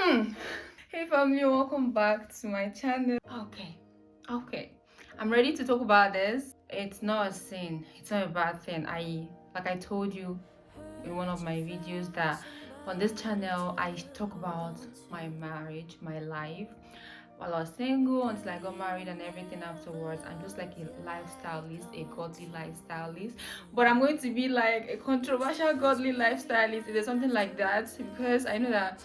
Hey family, welcome back to my channel. Okay, I'm ready to talk about this. It's not a sin, it's not a bad thing. Like I told you in one of my videos that on this channel I talk about my marriage, my life while I was single until I got married and everything afterwards. I'm just like a lifestylist, a godly lifestylist, but I'm going to be like a controversial godly lifestylist if there's something like that, because I know that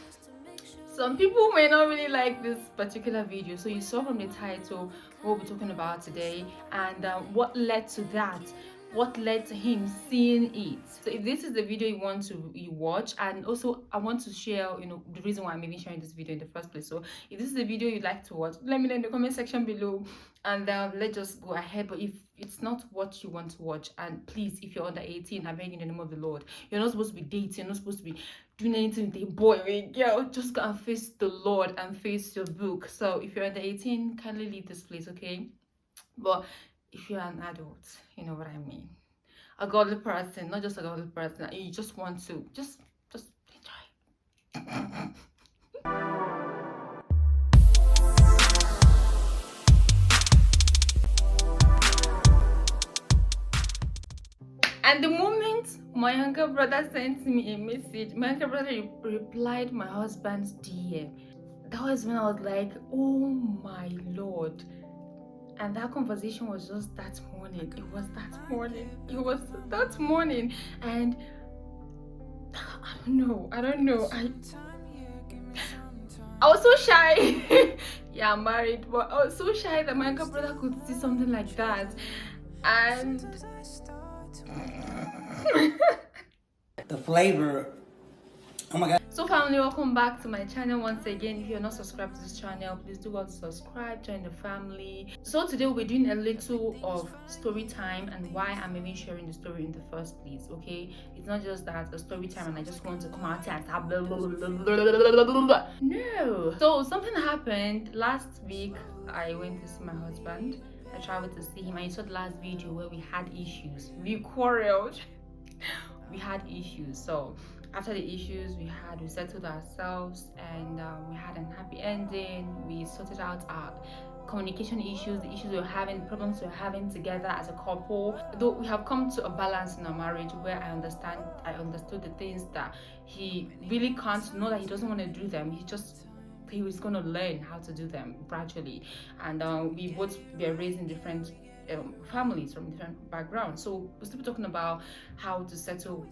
some people may not really like this particular video. So you saw from the title what we're talking about today, and what led to that, what led to him seeing it. So if this is the video you want to watch, and also I want to share the reason why I'm even sharing this video in the first place. So if this is the video you'd like to watch, let me know in the comment section below, and let's just go ahead. But if it's not what you want to watch, and please, if you're under 18, I beg in the name of the Lord, you're not supposed to be dating, you're not supposed to be doing anything with a boy or a girl. Just go and face the Lord and face your book. So if you're under 18, kindly leave this place, okay? But if you're an adult, you know what I mean, a godly person, not just a godly person, you just want to just enjoy. And the moment my younger brother sent me a message, my younger brother replied my husband's DM. That was when I was like, oh my Lord. And that conversation was just that morning. It was that morning. And I don't know. I was so shy. Yeah, I'm married, but I was so shy that my younger brother could see something like that. And the flavor, oh my god. So family, welcome back to my channel once again. If you're not subscribed to this channel, please do well to subscribe, join the family. So today we'll be doing a little of story time and why I'm even sharing the story in the first place. Okay, it's not just that a story time and I just want to come out here and have blah, blah, blah, blah, blah, blah. No. So something happened last week. I went to see my husband. I traveled to see him. I saw the last video where we had issues. We quarreled. We had issues. So after the issues we settled ourselves, and we had an happy ending. We sorted out our communication issues, the issues we were having, the problems we were having together as a couple. Though we have come to a balance in our marriage where I understood the things that he really can't know, that he doesn't want to do them. He was going to learn how to do them gradually. And we both were raised in different families from different backgrounds. So we're still talking about how we settle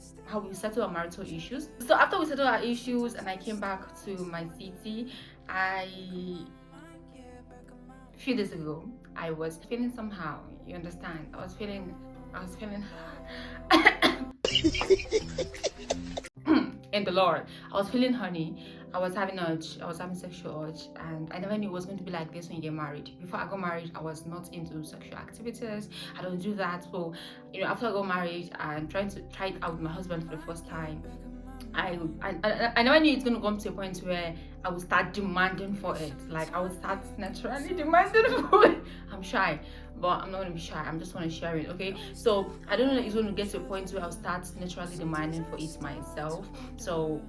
our marital issues. So after we settled our issues and I came back to my city, a few days ago I was feeling somehow, you understand, I was feeling in the Lord. I was feeling horny. I was having sexual urge, and I never knew it was going to be like this when you get married. Before I got married, I was not into sexual activities. I don't do that. So, after I got married and trying to try it out with my husband for the first time, I never knew it's going to come to a point where I would start demanding for it. Like I would start naturally demanding for it. I'm shy, but I'm not going to be shy. I'm just want to share it, okay? So I don't know that it's going to get to a point where I'll start naturally demanding for it myself. So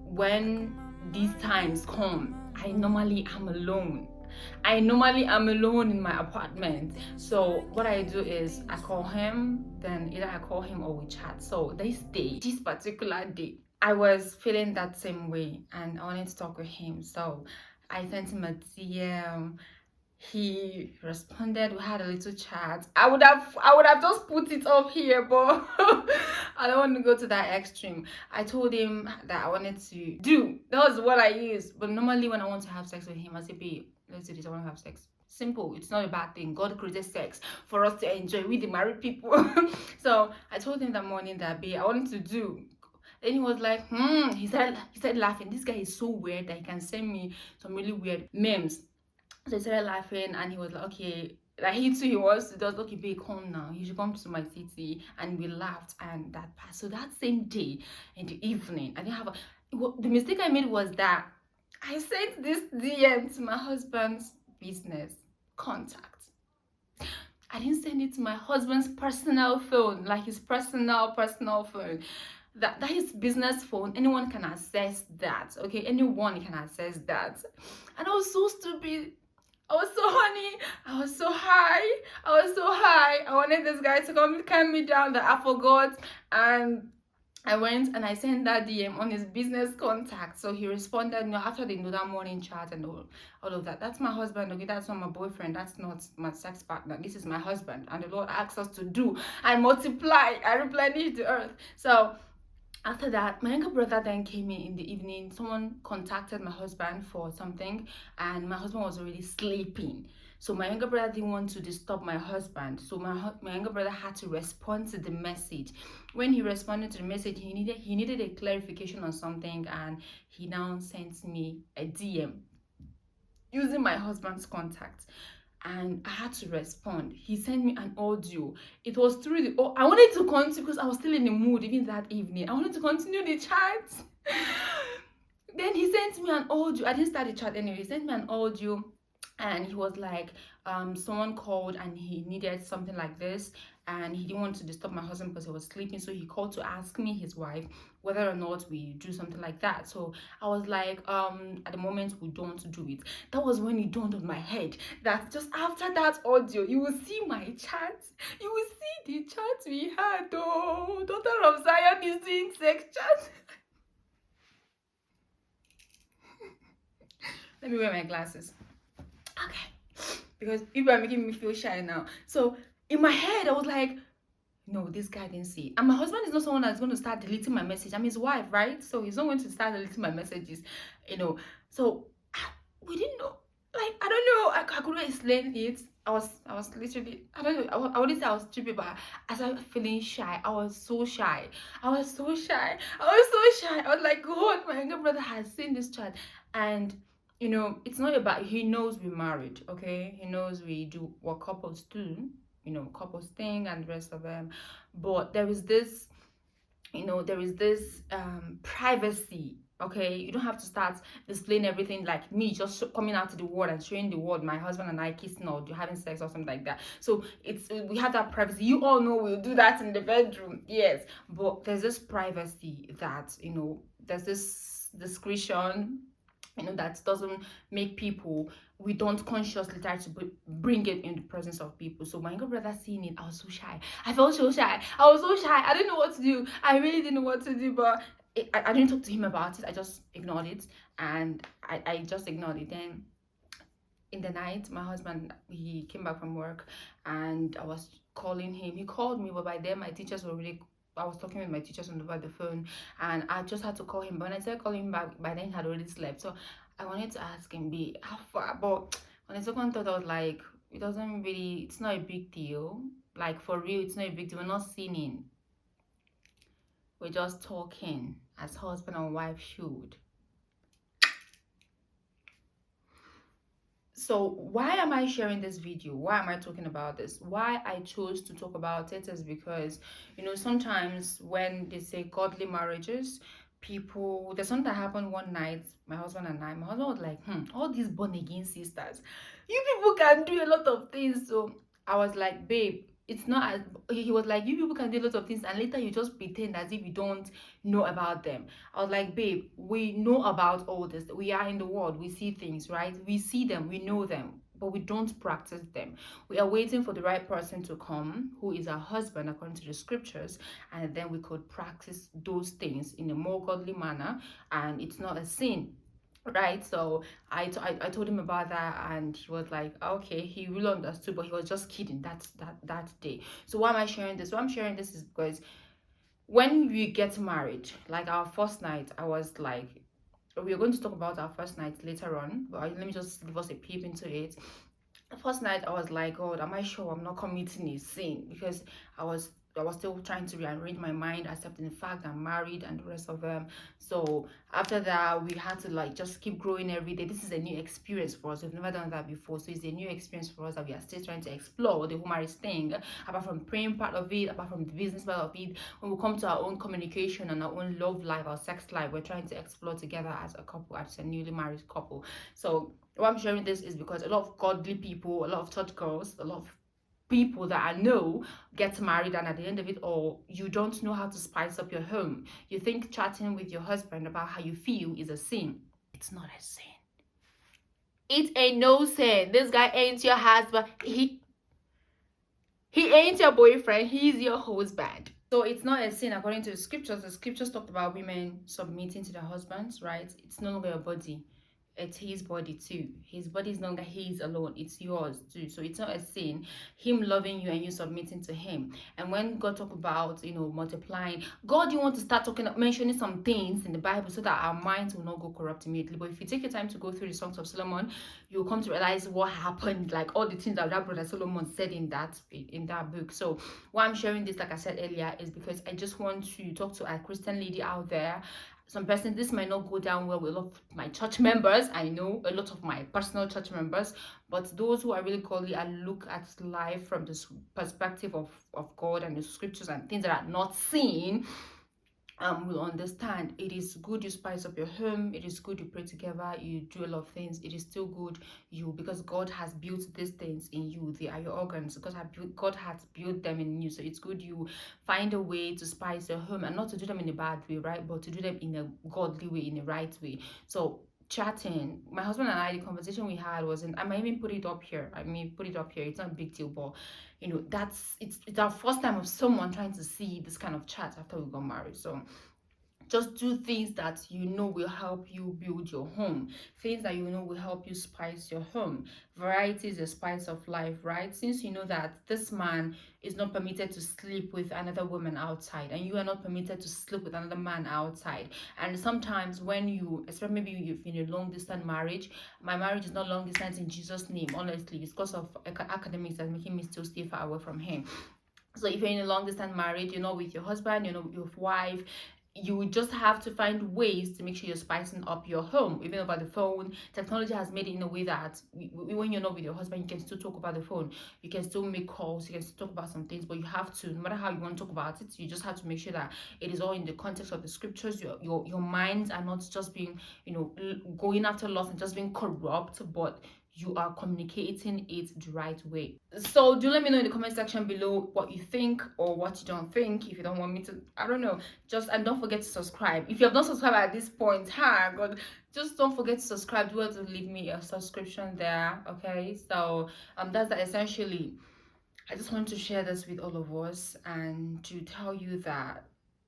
when these times come, I normally am alone in my apartment. So what I do is I call him, then either I call him or we chat. So this particular day, I was feeling that same way and I wanted to talk with him. So I sent him a DM. He responded. We had a little chat. I would have just put it up here, but I don't want to go to that extreme. I told him that I wanted to do. That was what I used. But normally when I want to have sex with him, I say, babe, let's do this. I want to have sex. Simple. It's not a bad thing. God created sex for us to enjoy. We the married people. So I told him that morning that, babe, I wanted to do. Then he was like, he started laughing. This guy is so weird that he can send me some really weird memes. So he started laughing and he was like, okay, like he too, he wants to just, okay, babe, come now. You should come to my city. And we laughed and that passed. So that same day in the evening, I didn't have the mistake I made was that I sent this DM to my husband's business contact. I didn't send it to my husband's personal phone, like his personal phone. that is business phone. Anyone can access that. Okay, anyone can access that. And I was so stupid. I was so honey. I was so high. I was so high. I wanted this guy to come calm me down that I forgot. And I went and I sent that DM on his business contact. So he responded, no, after they know that morning chat and all of that. That's my husband, okay? That's not my boyfriend. That's not my sex partner. This is my husband. And the Lord asks us to do and multiply and replenish the earth. So after that, my younger brother then came in the evening. Someone contacted my husband for something, and my husband was already sleeping. So my younger brother didn't want to disturb my husband. So my younger brother had to respond to the message. When he responded to the message, he needed a clarification on something, and he now sent me a DM using my husband's contact. And I had to respond. He sent me an audio. It was through the I wanted to continue because I was still in the mood even that evening. I wanted to continue the chat. Then he sent me an audio. I didn't start the chat anyway. He sent me an audio, and he was like, someone called and he needed something like this, and he didn't want to disturb my husband because he was sleeping. So he called to ask me, his wife, whether or not we do something like that. So I was like, at the moment we don't do it. That was when it dawned on my head that just after that audio, you will see my chat. You will see the chat we had. Oh, daughter of Zion is doing sex chat. Let me wear my glasses. Okay, because people are making me feel shy now. So in my head, I was like, no, this guy didn't see it. And my husband is not someone that's going to start deleting my message. I'm his wife, right? So he's not going to start deleting my messages, So we didn't know. Like, I don't know. I couldn't explain it. I was literally, I don't know. I wouldn't say I was stupid, but I started feeling shy. I was so shy. I was so shy. I was like, God, my younger brother has seen this chat. And it's not about, he knows we're married, okay? He knows we do what couples do, couples thing and the rest of them. But there is this, privacy, okay? You don't have to start displaying everything like me just coming out to the world and showing the world my husband and I kissing or having sex or something like that. So we have that privacy. You all know we'll do that in the bedroom, yes, but there's this privacy that, there's this discretion, that doesn't make people, we don't consciously try to bring it in the presence of people. So my younger brother seeing it, I was so shy. I felt so shy. I was so shy. I didn't know what to do. I really didn't know what to do, but I didn't talk to him about it. I just ignored it, and I just ignored it. Then in the night, my husband, he came back from work, and I was calling him. He called me, but by then my teachers were really, I was talking with my teachers over the phone, and I just had to call him. But when I started calling him back, by then he had already slept. So I wanted to ask him, how far? But on the second thought, I was like, it's not a big deal. Like, for real, it's not a big deal. We're not sinning. We're just talking as husband and wife should. So why am I sharing this video? Why am I talking about this? Why I chose to talk about it is because, sometimes when they say godly marriages, there's something that happened one night, my husband was like, all these born again sisters, you people can do a lot of things. So I was like, babe, it's not as, he was like, you people can do a lot of things, and later you just pretend as if you don't know about them. I was like, babe, we know about all this. We are in the world, we see things, right? We see them, we know them, but we don't practice them. We are waiting for the right person to come, who is our husband according to the scriptures, and then we could practice those things in a more godly manner, and it's not a sin, right? So I told him about that, and he was like, okay, he really understood, but he was just kidding that day. So why am I sharing this? Why I'm sharing this is because when we get married, like our first night, I was like, we're going to talk about our first night later on, but let me just give us a peep into it. The first night, I was like, God, am I sure I'm not committing a sin? Because I was still trying to rearrange my mind, accepting the fact I'm married and the rest of them. So after that, we had to just keep growing every day. This is a new experience for us. We've never done that before. So it's a new experience for us that we are still trying to explore the whole marriage thing. Apart from praying part of it, apart from the business part of it, when we come to our own communication and our own love life, our sex life, we're trying to explore together as a couple, as a newly married couple. So why I'm sharing this is because a lot of godly people, a lot of church girls, a lot of people that I know get married, and at the end of it all, you don't know how to spice up your home. You think chatting with your husband about how you feel is a sin. It's not a sin. It ain't no sin. This guy ain't your husband. He ain't your boyfriend. He's your husband. So it's not a sin according to the scriptures. The scriptures talked about women submitting to their husbands, right? It's no longer your body. It's his body too. His body is no longer his alone. It's yours too. So it's not a sin. Him loving you and you submitting to him. And when God talk about, multiplying, God, you want to start mentioning some things in the Bible so that our minds will not go corrupt immediately. But if you take your time to go through the Songs of Solomon, you'll come to realize what happened, like all the things that brother Solomon said in that book. So why I'm sharing this, like I said earlier, is because I just want to talk to a Christian lady out there. Some person, this might not go down well with a lot of my church members. I know a lot of my personal church members, but those who are really godly and look at life from the perspective of God and the scriptures and things that are not seen, will understand it is good you spice up your home. It is good you pray together, you do a lot of things. It is still good because God has built these things in you. They are your organs. God has built them in you. So it's good you find a way to spice your home, and not to do them in a bad way, right? But to do them in a godly way, in the right way. So chatting, my husband and I, the conversation we had I might even put it up here. It's not a big deal, but it's our first time of someone trying to see this kind of chat after we got married. So just do things that will help you build your home, things that will help you spice your home. Variety is the spice of life, right? Since you know that this man is not permitted to sleep with another woman outside, and you are not permitted to sleep with another man outside. And sometimes when especially maybe you've in a long distance marriage. My marriage is not long distance in Jesus' name, honestly. It's because of academics that's making me still stay far away from him. So if you're in a long distance marriage, with your husband, with your wife, you just have to find ways to make sure you're spicing up your home. Even over the phone, technology has made it in a way that when you're not with your husband, you can still talk about the phone. You can still make calls. You can still talk about some things, but you have to, no matter how you want to talk about it, you just have to make sure that it is all in the context of the scriptures. Your minds are not just being, going after loss and just being corrupt, but you are communicating it the right way. So do let me know in the comment section below what you think or what you don't think. If you don't want me to, I don't know, and don't forget to subscribe. If you have not subscribed at this point, God, just don't forget to subscribe. Do want to leave me a subscription there. Okay, so that's that. Essentially, I just want to share this with all of us and to tell you that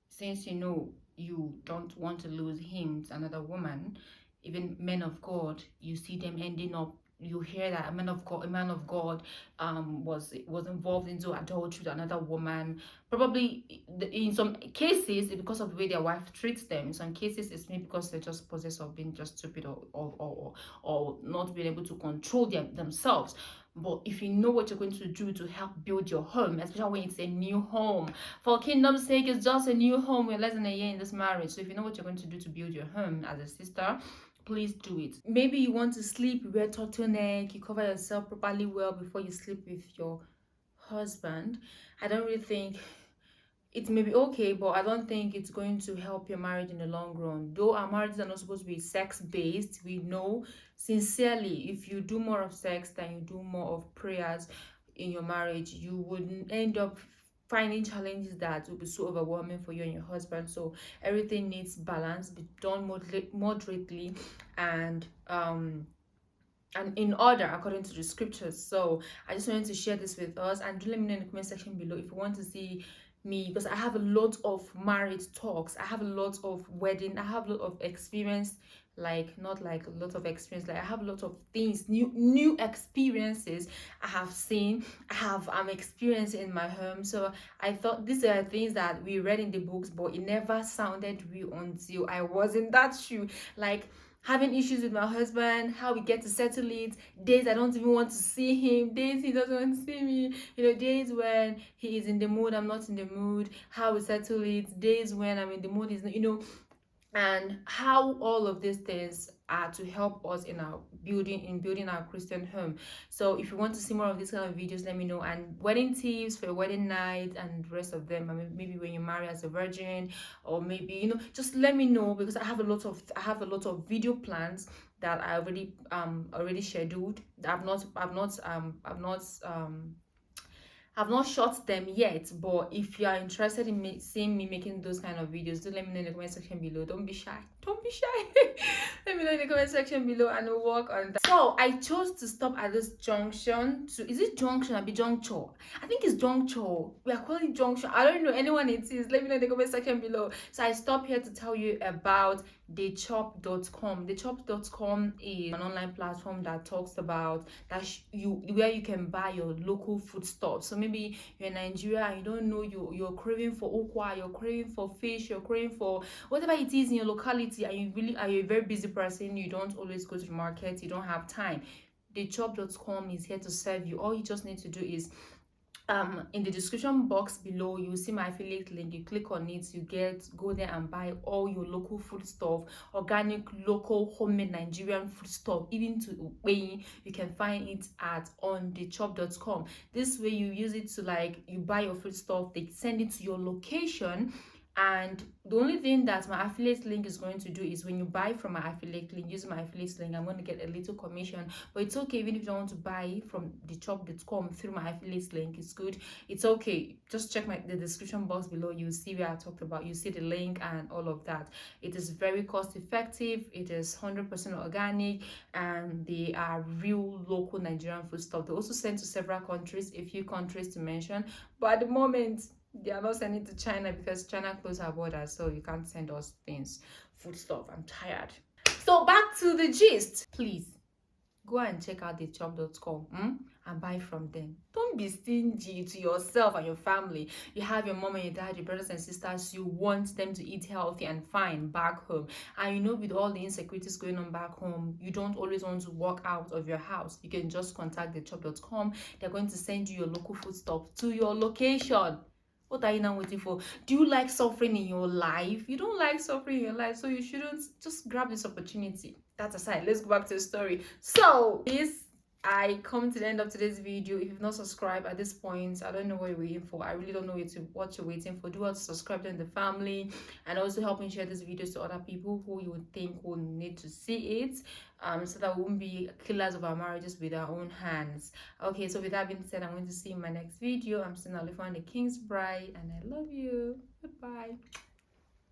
since you don't want to lose him to another woman, even men of God, you see them ending up. You hear that a man of God was involved into adultery with another woman. Probably in some cases it's because of the way their wife treats them. In some cases it's maybe because they're just possessed of being just stupid or not being able to control themselves. But if you know what you're going to do to help build your home, especially when it's a new home, for kingdom's sake, it's just a new home. We're less than a year in this marriage. So if you know what you're going to do to build your home as a sister, please do it. Maybe you want to sleep, you wear turtleneck, you cover yourself properly well before you sleep with your husband. I don't really think it may be okay, but I don't think it's going to help your marriage in the long run. Though our marriages are not supposed to be sex-based, we know sincerely if you do more of sex than you do more of prayers in your marriage, you would end up finding challenges that will be so overwhelming for you and your husband. So everything needs balance, be done moderately and in order according to the scriptures. So I just wanted to share this with us, and do let me know in the comment section below if you want to see me, because I have a lot of marriage talks, I have a lot of wedding, I have a lot of experience, like not like a lot of experience, like I have a lot of things, new experiences I have seen, I'm experiencing in my home. So I thought these are things that we read in the books, but it never sounded real until I was in that shoe. Like having issues with my husband, how we get to settle it, days I don't even want to see him, days he doesn't want to see me, days when he is in the mood, I'm not in the mood, how we settle it, days when I'm in the mood, and how all of these things are to help us in building our Christian home. So if you want to see more of these kind of videos, let me know. And wedding tips for your wedding night and the rest of them, I mean, maybe when you marry as a virgin, or maybe just let me know, because I have a lot of video plans that I already scheduled. I've not I've not shot them yet, but if you are interested in seeing me making those kind of videos, do let me know in the comment section below. Don't be shy. Don't be shy. Let me know in the comment section below and we'll work on that. So I chose to stop at this junction. Is it junction or be juncture? I think it's juncture. We are calling it junction. I don't know anyone it is. Let me know in the comment section below. So I stopped here to tell you about thechop.com. Thechop.com is an online platform that talks about where you can buy your local food stuff. So maybe you're in Nigeria and you don't know, you're craving for okwa, you're craving for fish, you're craving for whatever it is in your locality, and you really are a very busy person, you don't always go to the market, you don't have time. Thechop.com is here to serve you. All you just need to do is in the description box below, you will see my affiliate link. You click on it, you go there and buy all your local food stuff, organic, local, homemade Nigerian food stuff, even to weighing. You can find it at on thechop.com. This way you use it to, like, you buy your food stuff, they send it to your location. And the only thing that my affiliate link is going to do is when you buy from my affiliate link, using my affiliate link, I'm going to get a little commission. But it's okay even if you don't want to buy from thechop.com through my affiliate link. It's good. It's okay. Just check the description box below. You'll see where I talked about. You see the link and all of that. It is very cost effective. It is 100% organic, and they are real local Nigerian food stuff. They also send to several countries, a few countries to mention. But at the moment, they are not sending to China because China closed our borders, so you can't send us things, food stuff. I'm tired. So back to the gist. Please go and check out thechop.com and buy from them. Don't be stingy to yourself and your family. You have your mom and your dad, your brothers and sisters. You want them to eat healthy and fine back home. And you know, with all the insecurities going on back home, you don't always want to walk out of your house. You can just contact thechop.com. They're going to send you your local food stuff to your location. What are you now waiting for? Do you like suffering in your life? You don't like suffering in your life, so you shouldn't. Just grab this opportunity. That aside, let's go back to the story. So I come to the end of today's video. If you've not subscribed at this point, I don't know what you're waiting for. I really don't know what you're waiting for. Do well to subscribe in the family, and also help me share this videos to other people who you would think will need to see it, so that we won't be killers of our marriages with our own hands. Okay, so with that being said, I'm going to see you in my next video. I'm still Nnalue, the King's Bride, and I love you. Goodbye.